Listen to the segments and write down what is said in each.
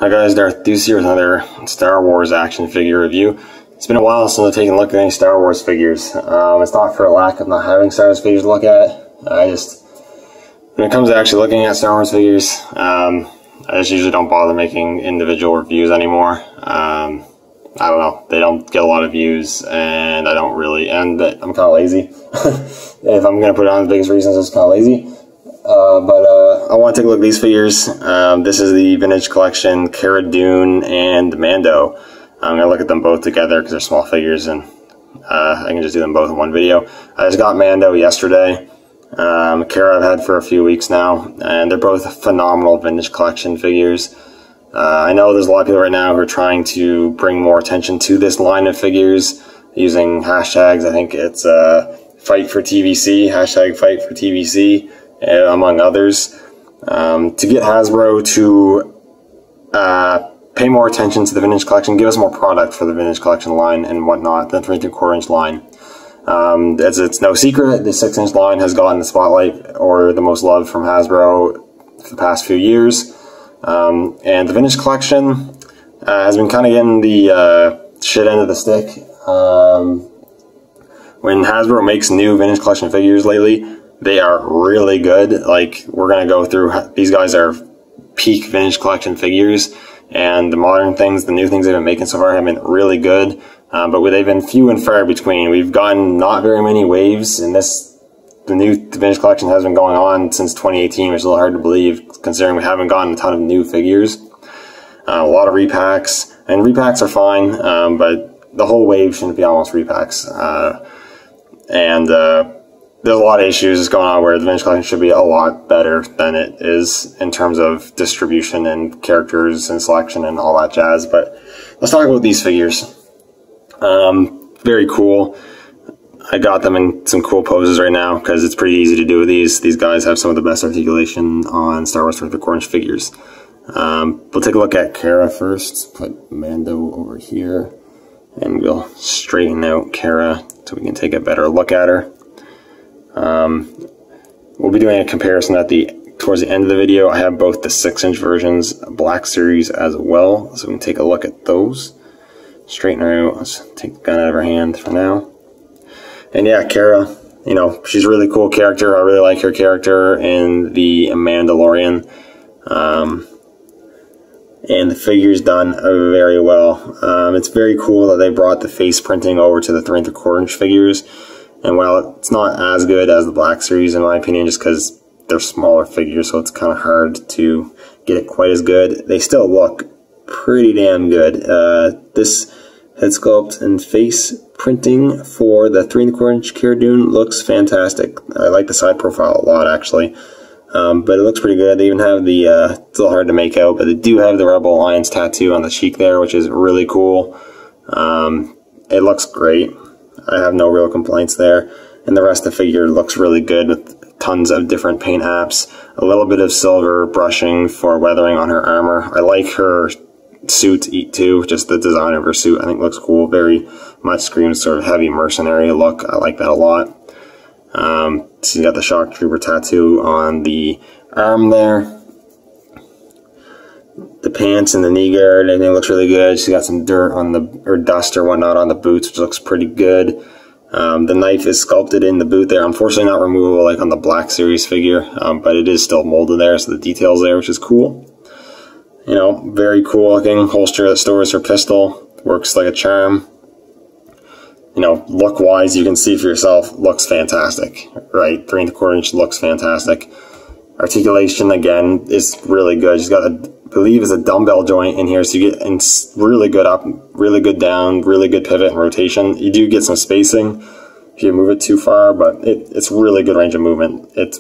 Hi guys, Darth Deuce here with another Star Wars action figure review. It's been a while since I've taken a look at any Star Wars figures. It's not for a lack of not having Star Wars figures to look at. When it comes to actually looking at Star Wars figures, I just usually don't bother making individual reviews anymore. I don't know, they don't get a lot of views, and I'm kind of lazy. If I'm going to put it on, the biggest reason is kind of lazy. I want to take a look at these figures. This is the Vintage Collection Cara Dune and Mando. I'm going to look at them both together because they're small figures, and I can just do them both in one video. I just got Mando yesterday. Cara I've had for a few weeks now, and they're both phenomenal Vintage Collection figures. I know there's a lot of people right now who are trying to bring more attention to this line of figures using hashtags. I think it's Fight for TVC, hashtag Fight for TVC, among others, to get Hasbro to pay more attention to the Vintage Collection, give us more product for the Vintage Collection line and whatnot, the 3 3/4 inch line. It's no secret, the 6-inch line has gotten the spotlight or the most love from Hasbro for the past few years. And the Vintage Collection has been kind of getting the shit end of the stick. When Hasbro makes new Vintage Collection figures lately, they are really good. Like, we're going to go through, these guys are peak Vintage Collection figures, and the modern things, the new things they've been making so far have been really good, but they've been few and far between. We've gotten not very many waves, and the new Vintage Collection has been going on since 2018, which is a little hard to believe, considering we haven't gotten a ton of new figures. A lot of repacks, and repacks are fine, but the whole wave shouldn't be almost repacks. There's a lot of issues going on where the Vintage Collection should be a lot better than it is in terms of distribution and characters and selection and all that jazz. But let's talk about these figures. Very cool. I got them in some cool poses right now because it's pretty easy to do with these. These guys have some of the best articulation on Star Wars 3 3/4 inch figures. We'll take a look at Cara first. Put Mando over here, and we'll straighten out Cara so we can take a better look at her. We'll be doing a comparison towards the end of the video. I have both the 6-inch versions, Black Series as well, so we can take a look at those. Straighten her out. Let's take the gun out of her hand for now. And yeah, Cara, you know, she's a really cool character. I really like her character in the Mandalorian. And the figure's done very well. It's very cool that they brought the face printing over to the 3 3/4 inch figures. And while it's not as good as the Black Series, in my opinion, just because they're smaller figures, so it's kind of hard to get it quite as good, they still look pretty damn good. This head sculpt and face printing for the 3 3/4 inch Cara Dune looks fantastic. I like the side profile a lot, actually. But it looks pretty good. They even have the, it's a little hard to make out, but they do have the Rebel Alliance tattoo on the cheek there, which is really cool. It looks great. I have no real complaints there. And the rest of the figure looks really good with tons of different paint apps. A little bit of silver brushing for weathering on her armor. I like her suit too, just the design of her suit I think looks cool. Very much screams sort of heavy mercenary look. I like that a lot. She's got the Shock Trooper tattoo on the arm there. The pants and the knee guard, everything looks really good. She's got some dirt on or dust or whatnot on the boots, which looks pretty good. The knife is sculpted in the boot there. Unfortunately not removable like on the Black Series figure, but it is still molded there, so the detail's there, which is cool. You know, very cool looking holster that stores her pistol. Works like a charm. You know, look-wise, you can see for yourself, looks fantastic, right? 3 3/4 inch looks fantastic. Articulation, again, is really good. She's got, I believe, is a dumbbell joint in here, so you get really good up, really good down, really good pivot and rotation. You do get some spacing if you move it too far, but it's really good range of movement. It's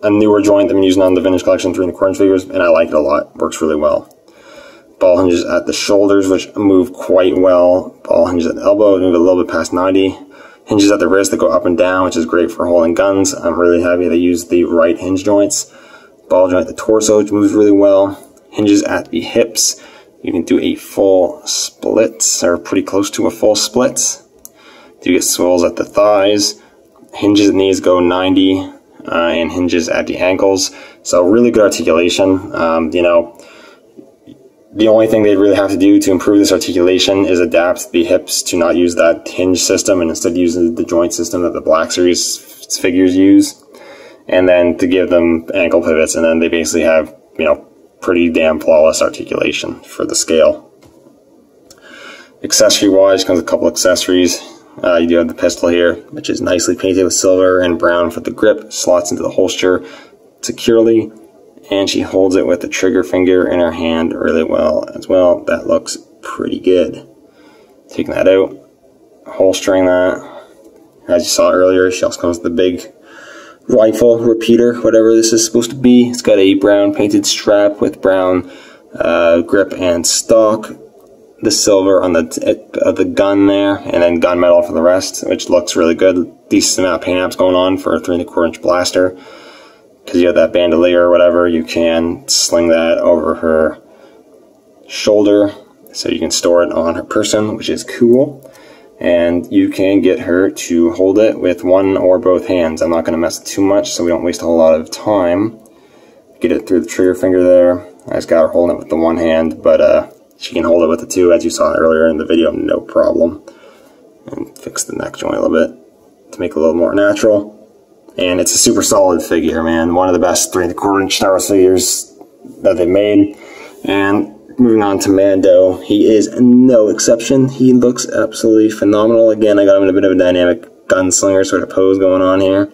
a newer joint that I'm using on the Vintage Collection 3 3/4 inch figures, and I like it a lot. Works really well. Ball hinges at the shoulders, which move quite well. Ball hinges at the elbow, move a little bit past 90. Hinges at the wrist that go up and down, which is great for holding guns. I'm really happy they use the right hinge joints. Ball joint at the torso, which moves really well. Hinges at the hips. You can do a full split, or pretty close to a full split. You get swells at the thighs. Hinges at the knees go 90, and hinges at the ankles. So really good articulation. You know, The only thing they'd really have to do to improve this articulation is adapt the hips to not use that hinge system and instead use the joint system that the Black Series figures use, and then to give them ankle pivots, and then they basically have, you know, pretty damn flawless articulation for the scale. Accessory wise, comes with a couple accessories. You do have the pistol here, which is nicely painted with silver and brown for the grip, slots into the holster securely, and she holds it with the trigger finger in her hand really well as well. That looks pretty good. Taking that out, holstering that. As you saw earlier, she also comes with the big rifle repeater, whatever this is supposed to be. It's got a brown painted strap with brown grip and stock. The silver on the gun there, and then gunmetal for the rest, which looks really good. Decent amount of paint apps going on for a 3 1/4 inch blaster. Because you have that bandolier or whatever, you can sling that over her shoulder so you can store it on her person, which is cool. And you can get her to hold it with one or both hands. I'm not going to mess it too much so we don't waste a whole lot of time. Get it through the trigger finger there. I just got her holding it with the one hand, but she can hold it with the two, as you saw earlier in the video, no problem. And fix the neck joint a little bit to make it a little more natural. And it's a super solid figure, man. One of the best 3 1/4 inch Star Wars figures that they've made. And moving on to Mando, he is no exception. He looks absolutely phenomenal. Again, I got him in a bit of a dynamic gunslinger sort of pose going on here.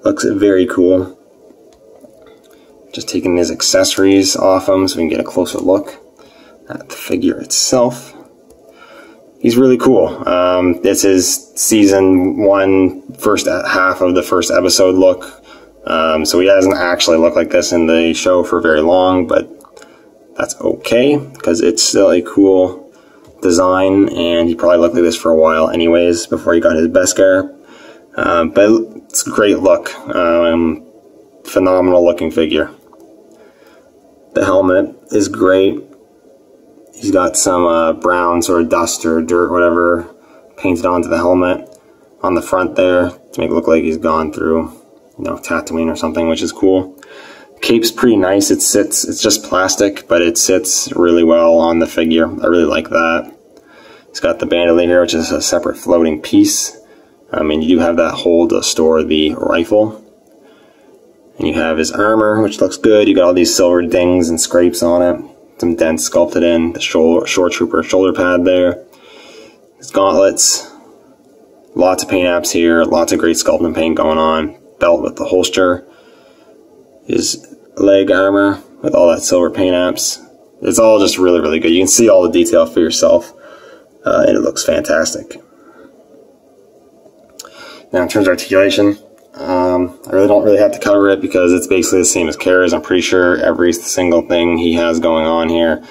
Looks very cool. Just taking his accessories off him so we can get a closer look at the figure itself. He's really cool. This is season 1, first half of the first episode look. So he doesn't actually look like this in the show for very long, but that's okay because it's still a cool design, and he probably looked like this for a while anyways before he got his Beskar. But it's a great look. Phenomenal looking figure. The helmet is great. He's got some brown sort of dust or dirt, whatever, painted onto the helmet on the front there to make it look like he's gone through, you know, Tatooine or something, which is cool. Cape's pretty nice. It sits, it's just plastic, but it sits really well on the figure. I really like that. He's got the bandolier here, which is a separate floating piece. And you do have that hole to store the rifle. And you have his armor, which looks good. You got all these silver dings and scrapes on it. Some dents sculpted in. The shore trooper shoulder pad there. His gauntlets. Lots of paint apps here. Lots of great sculpting paint going on. Belt with the holster. His leg armor with all that silver paint apps. It's all just really, really good. You can see all the detail for yourself. And it looks fantastic. Now in terms of articulation, I really don't really have to cover it because it's basically the same as Cara's. I'm pretty sure every single thing he has going on here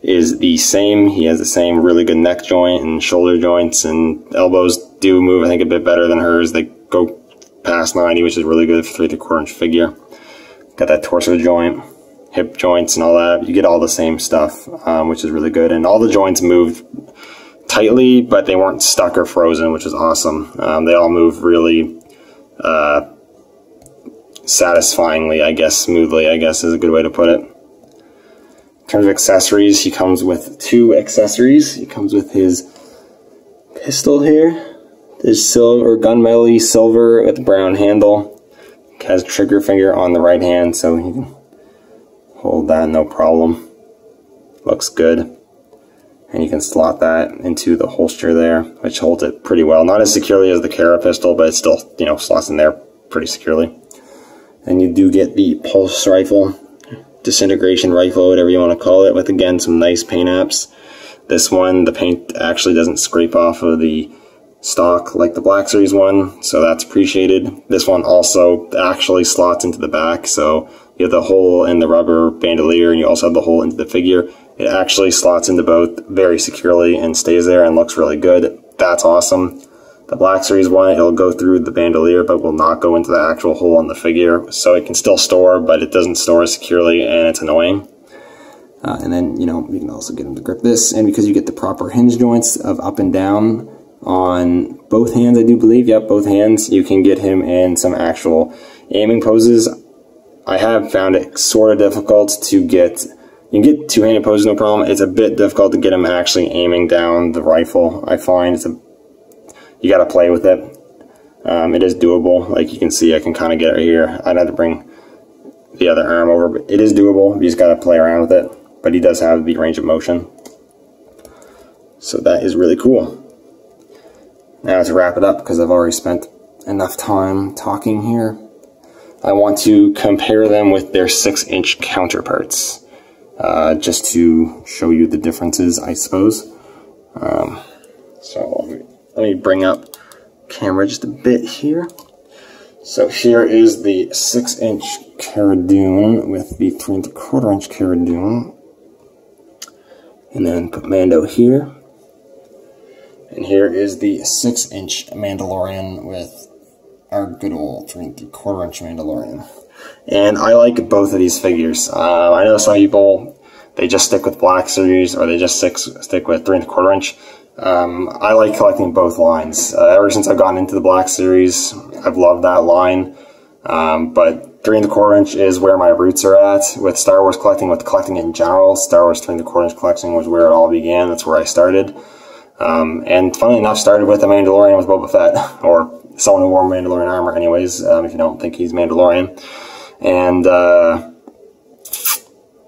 is the same. He has the same really good neck joint and shoulder joints, and elbows do move, I think, a bit better than hers. They go past 90, which is really good for 3 1/4 inch figure. Got that torso joint, hip joints and all that. You get all the same stuff, which is really good. And all the joints moved tightly, but they weren't stuck or frozen, which is awesome. They all move really satisfyingly, I guess, smoothly, I guess is a good way to put it. In terms of accessories, he comes with 2 accessories. He comes with his pistol here. There's silver, gunmetal silver with brown handle. Has trigger finger on the right hand, so you can hold that no problem. Looks good. And you can slot that into the holster there, which holds it pretty well. Not as securely as the Cara pistol, but it still, you know, slots in there pretty securely. And you do get the pulse rifle, disintegration rifle, whatever you want to call it, with again some nice paint apps. This one, the paint actually doesn't scrape off of the stock like the Black Series one, so that's appreciated. This one also actually slots into the back, so you have the hole in the rubber bandolier and you also have the hole into the figure. It actually slots into both very securely and stays there and looks really good. That's awesome. The Black Series one, it'll go through the bandolier but will not go into the actual hole in the figure, so it can still store, but it doesn't store securely and it's annoying. And then, you know, you can also get him to grip this, and because you get the proper hinge joints of up and down on both hands, I do believe, yep, both hands, you can get him in some actual aiming poses. I have found it sort of difficult to get You can get two-handed poses no problem. It's a bit difficult to get him actually aiming down the rifle. I find you got to play with it. It is doable. Like you can see, I can kind of get it here. I'd have to bring the other arm over, but it is doable. You just got to play around with it. But he does have the range of motion. So that is really cool. Now to wrap it up, because I've already spent enough time talking here, I want to compare them with their 6-inch counterparts. Just to show you the differences, I suppose. So let me bring up camera just a bit here. So here is the 6-inch Cara Dune with the 3 1/4 inch Cara Dune. And then put Mando here. And here is the 6-inch Mandalorian with our good old 3 1/4 inch Mandalorian. And I like both of these figures. I know some people, they just stick with Black Series, or they just stick with 3 1/4 inch. I like collecting both lines. Ever since I've gotten into the Black Series, I've loved that line. But 3 1/4 inch is where my roots are at with Star Wars collecting, with collecting in general. Star Wars 3 1/4 inch collecting was where it all began. That's where I started. And funnily enough, started with a Mandalorian with Boba Fett, or someone who wore Mandalorian armor anyways, if you don't think he's Mandalorian. And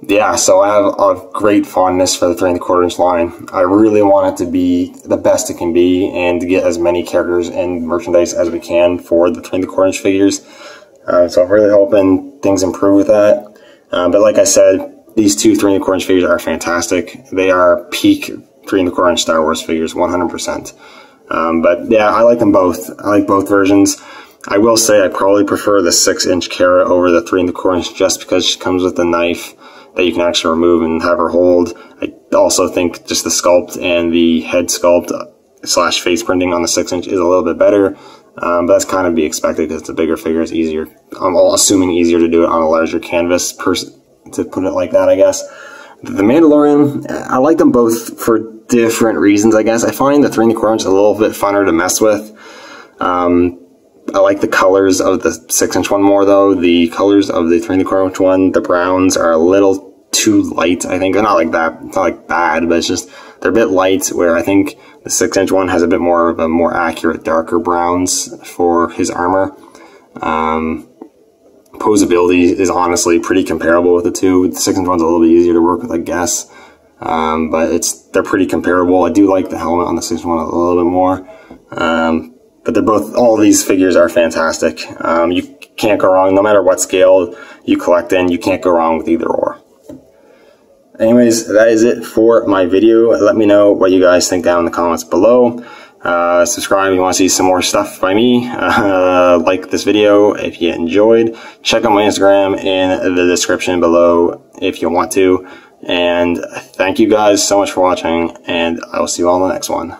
yeah, so I have a great fondness for the 3 1/4 inch line. I really want it to be the best it can be, and to get as many characters and merchandise as we can for the 3 1/4 inch figures. So I'm really hoping things improve with that. But like I said, these two 3 1/4 inch figures are fantastic. They are peak 3 1/4 inch Star Wars figures, 100%. But yeah, I like them both. I like both versions. I will say I probably prefer the 6-inch Cara over the 3 1/4 inch, just because she comes with a knife that you can actually remove and have her hold. I also think just the sculpt and the head sculpt / face printing on the 6-inch is a little bit better. But that's kind of be expected because it's a bigger figure. It's easier. I'm all assuming easier to do it on a larger canvas, to put it like that, I guess. The Mandalorian, I like them both for different reasons, I guess. I find the 3 1/4 inch a little bit funner to mess with. I like the colors of the 6-inch one more, though. The colors of the 3 1/4 inch one, the browns, are a little too light, I think. They're not like that. It's not like bad, but it's just, they're a bit light, where I think the 6-inch one has a bit more of a more accurate, darker browns for his armor. Poseability is honestly pretty comparable with the two. The 6-inch one's a little bit easier to work with, I guess. But they're pretty comparable. I do like the helmet on the 6-inch one a little bit more. But they're both, all these figures are fantastic. You can't go wrong, no matter what scale you collect in, you can't go wrong with either or. Anyways, that is it for my video. Let me know what you guys think down in the comments below. Subscribe if you want to see some more stuff by me. Like this video if you enjoyed. Check out my Instagram in the description below if you want to. And thank you guys so much for watching, and I will see you all in the next one.